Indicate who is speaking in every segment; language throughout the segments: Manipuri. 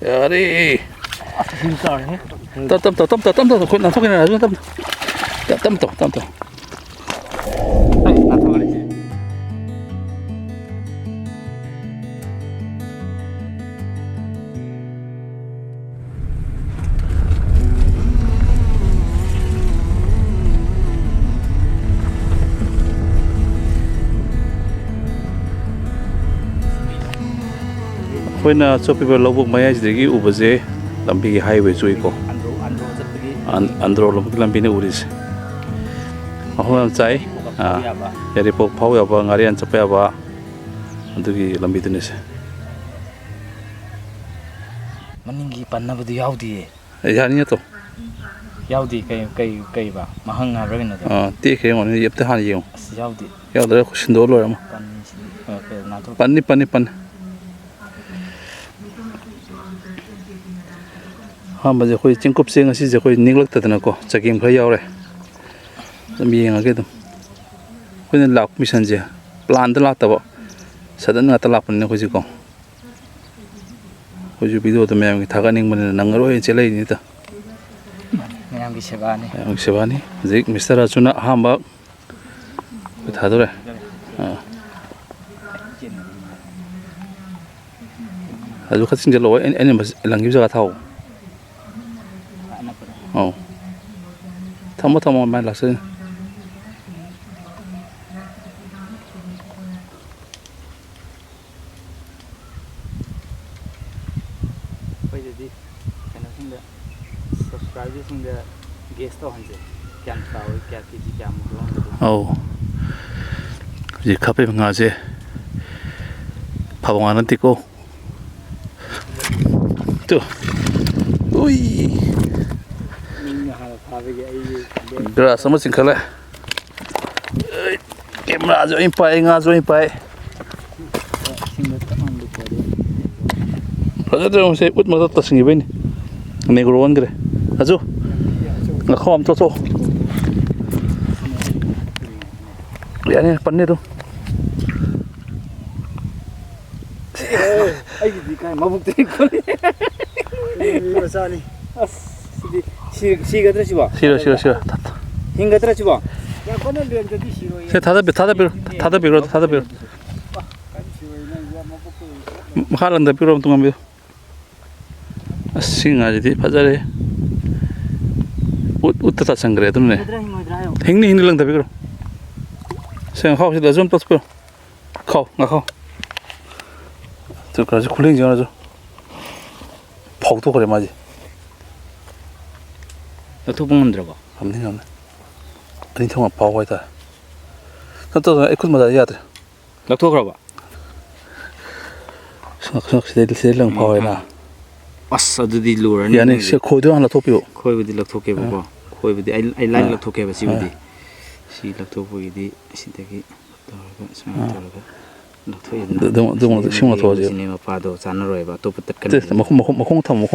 Speaker 1: Yari. Tâm khuyên làm thôi cái này là tâm. Khuyên cho people lâu buộc mấy gì cái ủ bể làm bị highway chui ko andro làm bị này ủ đi hôm nay chạy jadi pau ya ba ngarian capek apa untuk làm bị tunis
Speaker 2: meninggi panna bedu yaudi
Speaker 1: ya ni to
Speaker 2: yaudi kai ba mahang ha ra na
Speaker 1: ti ke ngon yep ta han yong
Speaker 2: yaudi
Speaker 1: yaudara khushindol lo ma pan ham ba je khoi chingkup sing asi je khoi ninglak ta na ko chakim khoi yaw re mi nga ke dum khoi na lak mission je plan da lak ta ba sadan na ta lak pan ne khoi ji ko khoi ju video ta me thaga ning man nang ro che lai ni ta
Speaker 2: yang gi sebani
Speaker 1: zik Mr. Achuna hamba tha do re aju khating je lo en langi jaga thau thamo mai lakse
Speaker 2: bây giờ đi cái nó sinh subscribe sinh guest to hanse kyan tao kya ki ji kya mu
Speaker 1: ji khape nga je phawang an ti ko tu ui grass sama sing khala camera jo impai nga jo impai Ada tu saya put mata tas ni ben, negro angre, ajo, nak kau am tu, ya ni pan ni tu,
Speaker 2: ai di kai mabuk tu kau ni, ini macam ni, si kata siapa?
Speaker 1: Siro,
Speaker 2: hingga kata siapa? Yang kau nak lihat jadi siro.
Speaker 1: saya thada biru, makhal anda biru tu ngambil. Asing aja di pasar ya. Utata sangre tu ni. Hingni lang tapi kau. Saya kau sudah zoom pas kau. Kau ngah kau. Tu kerja kuling jangan aja. Pau tu kau macam.
Speaker 2: Itu pun mana?
Speaker 1: Amni. Ini cuma pau aja. Tentu ikut macam ya tu.
Speaker 2: Lak tu kau apa?
Speaker 1: Nak sedih lang pau aja.
Speaker 2: As adu di luar ni.
Speaker 1: Yani si Khoi tu han la thopio.
Speaker 2: Khoi budi lak thoke ba. Khoi budi ai like lak thoke ba si budi. Si lak thopo idi si dagi torga sama torga. Lak thoi.
Speaker 1: Dum sima tho je.
Speaker 2: Cinema pa do chana roi ba to putat kan.
Speaker 1: Makhong tham.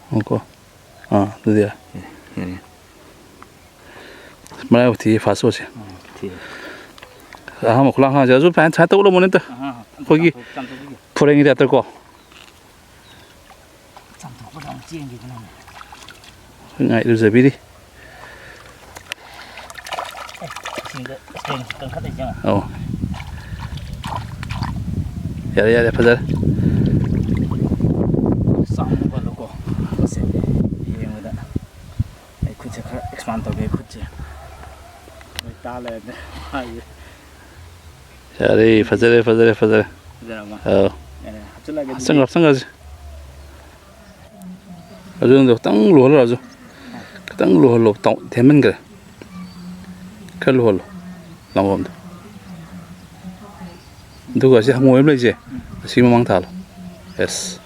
Speaker 1: Ongko. Tu dia.
Speaker 2: Ya.
Speaker 1: Mana uti faso je.
Speaker 2: Ti.
Speaker 1: Ham khulang ha je. Ju pan chai to lo mon ta. Khoi gi. Phureng ida ta ko. Ngại được giờ đi. Ya, pasal.
Speaker 2: Sama kalau kau, masih yang ada. Ikut cakap expand tu ikut je. Tak leh.
Speaker 1: Jadi pasal. Sangat. Aduh, tu tang luar lah aduh. Tang luar lo, tang temen ke? Kalau lo, lama tu. Tu kasi hamu emlai je, si memang thal. Yes.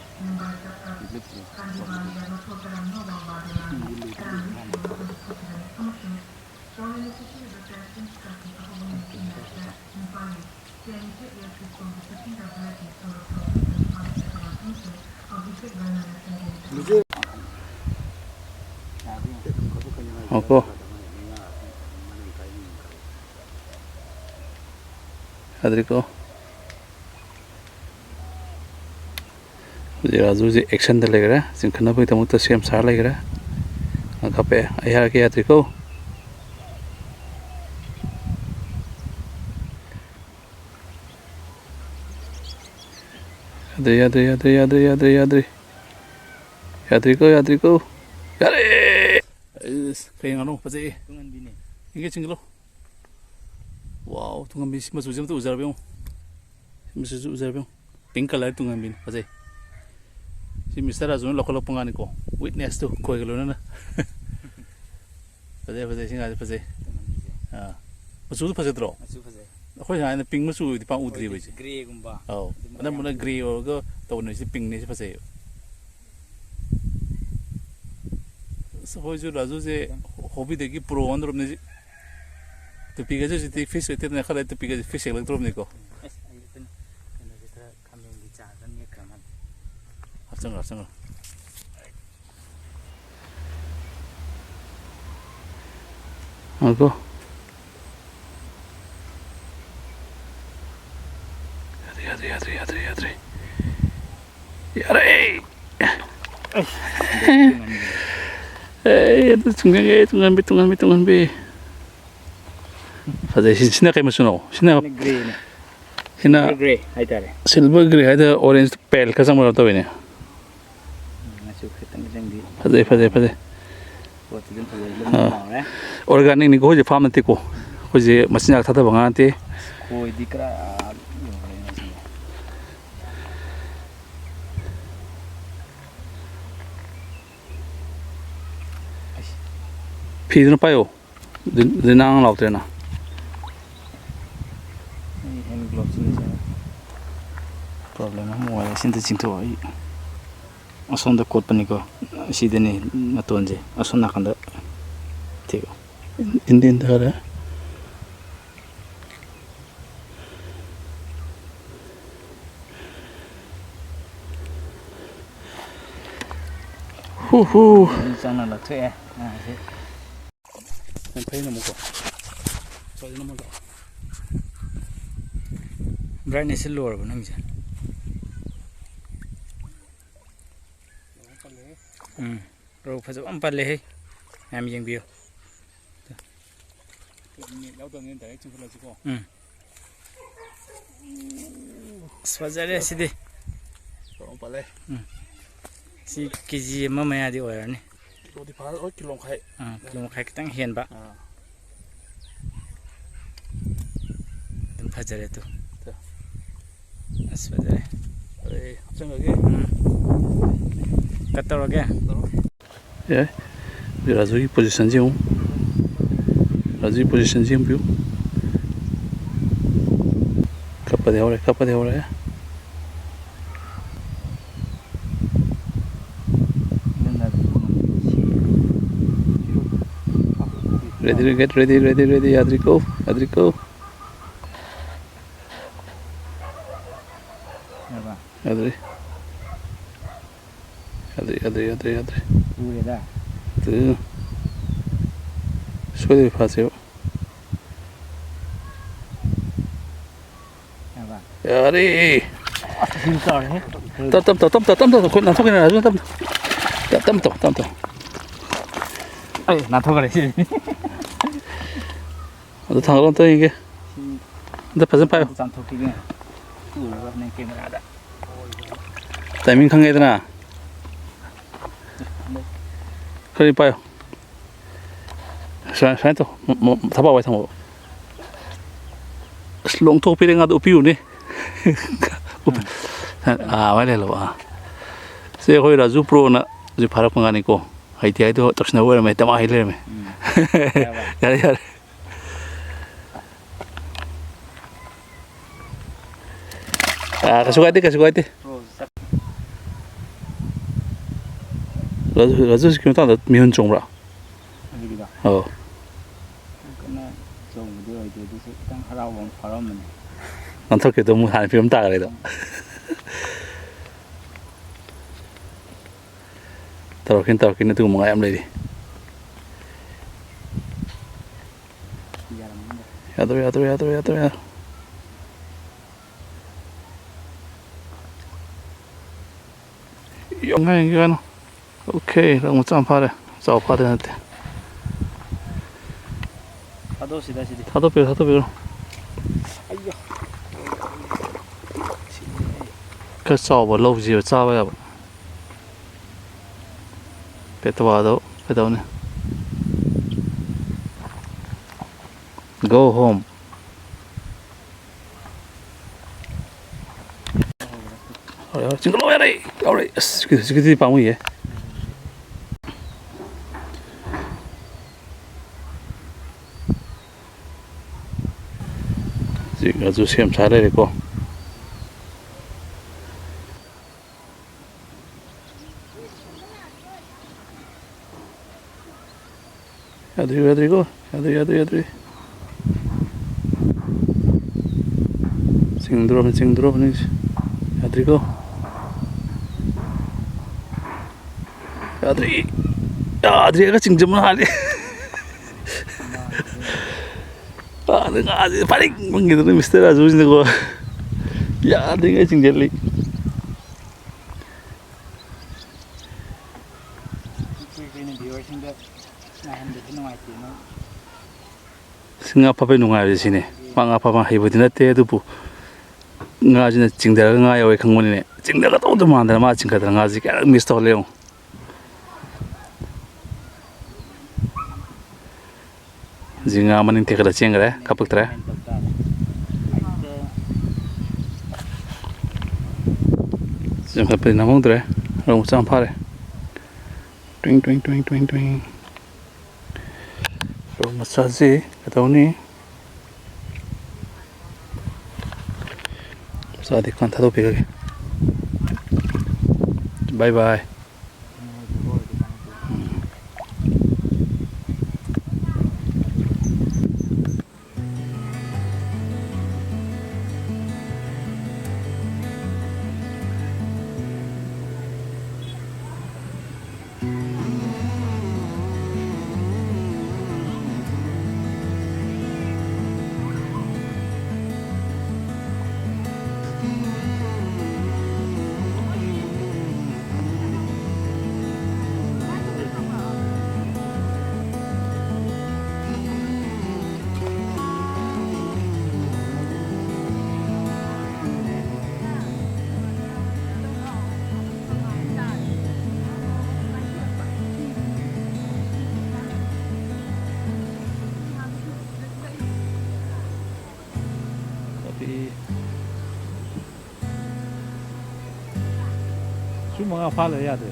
Speaker 1: Apa? Adriko. Rajuji action da legra sin khana bai tamu ta sem sar legra kape ayar ke atriko Yadriko yare kayak ngano pasti ini cinglo wow tungan bis masuk jam tu ujar biong masuk ujar biong pink color tungan bin pasti si Mister Azun lokal pengan ko witness tu Khoi kalau na pasti singa pasti ah masuk tu pasti terus Khoi sana pink masuk di pang udri beje
Speaker 2: grey gumba
Speaker 1: oh ada mana grey or tahun ni si pink ni si pasti Khoi ju Raju je hobi deki pro on rom ni tu piga je ti fish itu na khala tu piga fish lag rom ni ko Asang Aku Yadri Yare itu tungan be Fazai sina kayak masuno sina
Speaker 2: grey ni
Speaker 1: sina
Speaker 2: grey hai tare
Speaker 1: silver grey ada orange pale kasang mana tahu ini
Speaker 2: masuk ketang di
Speaker 1: Fazai
Speaker 2: buat itu fazai
Speaker 1: organik ni ko je farm nanti ko je mesin yang tata bangan nanti
Speaker 2: Khoi dikra
Speaker 1: Phi nó payo de nang lau tena
Speaker 2: hand gloves ni problem mo wala sinta cinto ai ason da kot pani ko sidene natonje ason nakanda tiko
Speaker 1: Indian dhara
Speaker 2: sana la thue
Speaker 1: Yang paling nama ko. Soalnya nama ko.
Speaker 2: brightness lower ba nang jan ro phajo am palle he am yeng bio
Speaker 1: Ni lau tang ni direct chula ko.
Speaker 2: swajare sidi
Speaker 1: So pale.
Speaker 2: si kg mama ya di oira ni
Speaker 1: Kilo di pal oi kilo khai.
Speaker 2: kilo khai kitang hian ba dum phajare tu swajare
Speaker 1: Eh, chang ge.
Speaker 2: katoro ge
Speaker 1: Ya. Di Raju position je hu. Raju position je bio. Kappa de hore ya. Ready, get ready, Adriko. Adri.
Speaker 2: ure da
Speaker 1: Tu. Sudah pasio.
Speaker 2: ba
Speaker 1: Yari.
Speaker 2: filter he
Speaker 1: Tam. Kau nak tu kena Raju tam. Tam.
Speaker 2: ai na thogare si
Speaker 1: Ada tanggal tu ini. Ada pasang payo.
Speaker 2: sam thoki ge ure ba ne camera da
Speaker 1: Timing khang itu na. Kali payo. Saya tu. Thapa wai thang. Long tu pilih ngadu piu ni. Wai le lo Saya Khoi Raju Pro na je pharak pangani ko. Hai ti tu taksna wera mai tama hile me. Yar. Kasukai ti. Raju sekian tahun mihun cong bra. Oh.
Speaker 2: kana chong de oi de se tang harau wong pharam ne
Speaker 1: Nanti kita mu han film tak ada. Taruhin itu mengayam lagi. Ya. 영광이 이거는 오케이 너무 짬파래 짜파래 한테
Speaker 2: 파도시다 시디.
Speaker 1: 다도별
Speaker 2: 아이야.
Speaker 1: 그 짜봐 로우지 짜봐야 배터와도 배터네 go home 지금 로야 돼 그래 그게 방우예 지금 아주 시험 잘해 있고 야들이고 야들 징들어보니 야들이고 야들이가 징점을 하네 내가 아주 파릭 뭔기들은 미스터라 조진데 거 야들이가 징젤리 승아파배 농아리시네 망아파만 해보디나 때에도 nga지는 징대가 nga야왜 강문이네 징대가 또 만들 마 징가들 nga지 계속 미스터 레옹 징아 아마니 테그라 징그래 카북트래 좀 카페 나몽드래 너무 짱파래 띵 마사지 그다음에 사디 칸타도 베게 바이바이 mga pala yate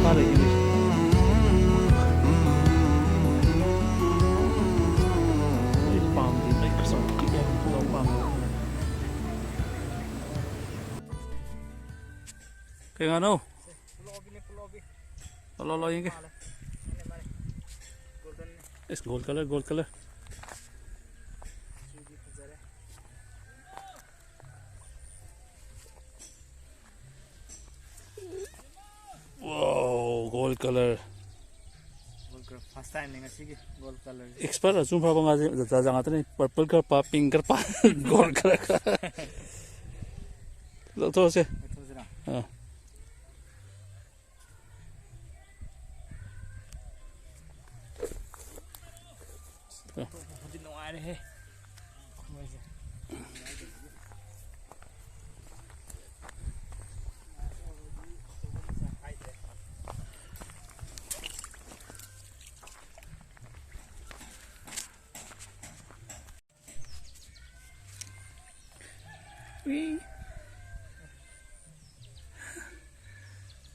Speaker 1: pala yun kaya ano Lolo yung ke? Yes, gold color. Wow, gold color.
Speaker 2: First time nenga sige gold color.
Speaker 1: Expert azum pa bang aja ni purple color pa pink color pa gold color. Lo to se. Ah.
Speaker 2: Hindi nung ari he.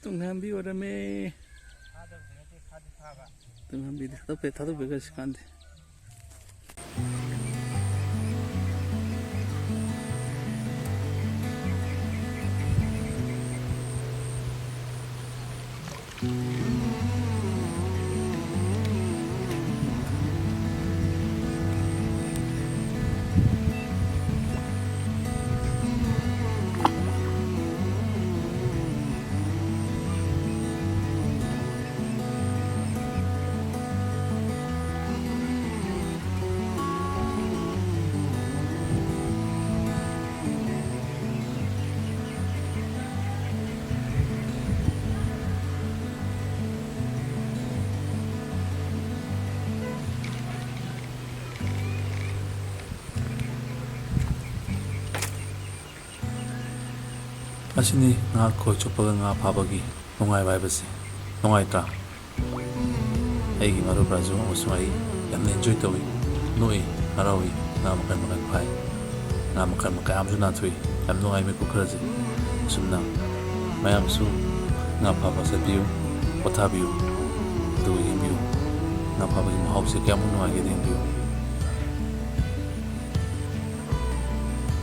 Speaker 1: Tunghambi ora me. Tunghambi thado pe ka sikande. ꯑꯁꯤꯅꯤ ꯉꯥ ꯈꯣꯏ ꯆꯨꯞꯄꯒ ꯉꯥ ꯐꯥꯕꯒꯤ ꯅꯨꯡꯉꯥꯏꯕ ꯍꯥꯏꯕꯁꯤ ꯅꯨꯡꯉꯥꯏꯇ꯭ꯔꯥ ꯑꯩꯒꯤ ꯃꯔꯨꯞ ꯔꯥꯖꯨ ꯑꯃꯁꯨꯡ ꯑꯩ ꯌꯥꯝꯅ ꯑꯦꯟꯖꯣꯏ ꯇꯧꯏ ꯅꯣꯛꯏ ꯍꯔꯥꯎꯏ ꯉꯥ ꯃꯈꯜ ꯃꯈꯜ ꯐꯥꯏ ꯉꯥ ꯃꯈꯜ ꯀꯌꯥꯝꯁꯨ ꯅꯥꯟꯊꯣꯛꯏ ꯌꯥꯝ ꯅꯨꯡꯉꯥꯏ ꯃꯤꯀꯨꯞ ꯈꯔꯁꯦ ꯑꯁꯨꯝꯅ ꯃꯌꯥꯝꯁꯨ ꯉꯥ ꯐꯥꯕ ꯆꯠꯄꯤꯌꯨ ꯄꯣꯊꯥꯕꯤꯌꯨ ꯑꯗꯨꯒ ꯌꯦꯡꯕꯤꯌꯨ ꯉꯥ ꯐꯥꯕꯒꯤ ꯃꯍꯥꯎꯁꯦ ꯀꯌꯥꯃꯨꯛ ꯅꯨꯡꯉꯥꯏꯒꯦꯗ ꯌꯦꯡꯕꯤꯌꯨ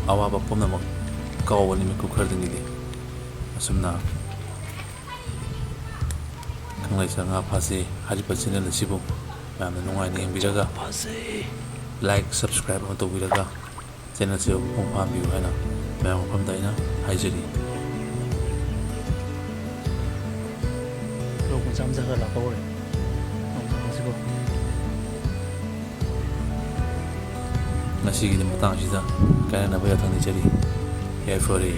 Speaker 1: ꯑꯋꯥꯕ ꯄꯨꯝꯅꯃꯛ ꯀꯥꯎꯕꯅꯤ ꯃꯤꯀꯨꯞ ꯈꯔꯗꯪꯒꯤꯗꯤ ꯑꯁꯨꯝꯅ ꯀꯪꯂꯩꯆꯥ ꯉꯥ ꯐꯥꯁꯤ ꯍꯥꯏꯔꯤꯕ ꯆꯦꯅꯦꯜ ꯑꯁꯤꯕꯨ ꯌꯥꯝꯅ ꯅꯨꯡꯉꯥꯏꯅ ꯌꯦꯡꯕꯤꯔꯒ ꯂꯥꯏꯛ ꯁꯕꯁꯀ꯭ꯔꯥꯏꯕ ꯑꯃ ꯇꯧꯕꯤꯔꯒ ꯆꯦꯅꯦꯜ ꯑꯁꯤꯕꯨ ꯃꯄꯨꯡ ꯐꯥꯍꯟꯕꯤꯌꯨ ꯍꯥꯏꯅ ꯃꯌꯥꯝ ꯃꯐꯝꯗ ꯑꯩꯅ ꯍꯥꯏꯖꯔꯤ ꯂꯣꯛ ꯃꯆꯥ ꯃꯆꯥ ꯈꯔ ꯂꯥꯛꯄ ꯍꯧꯔꯦ ꯉꯁꯤꯒꯤꯗꯤ ꯃꯇꯥꯡ ꯑꯁꯤꯗ ꯀꯥꯏꯅꯅꯕ ꯌꯥꯊꯪ ꯅꯤꯖꯔꯤ ꯌꯥꯏꯐꯔꯦ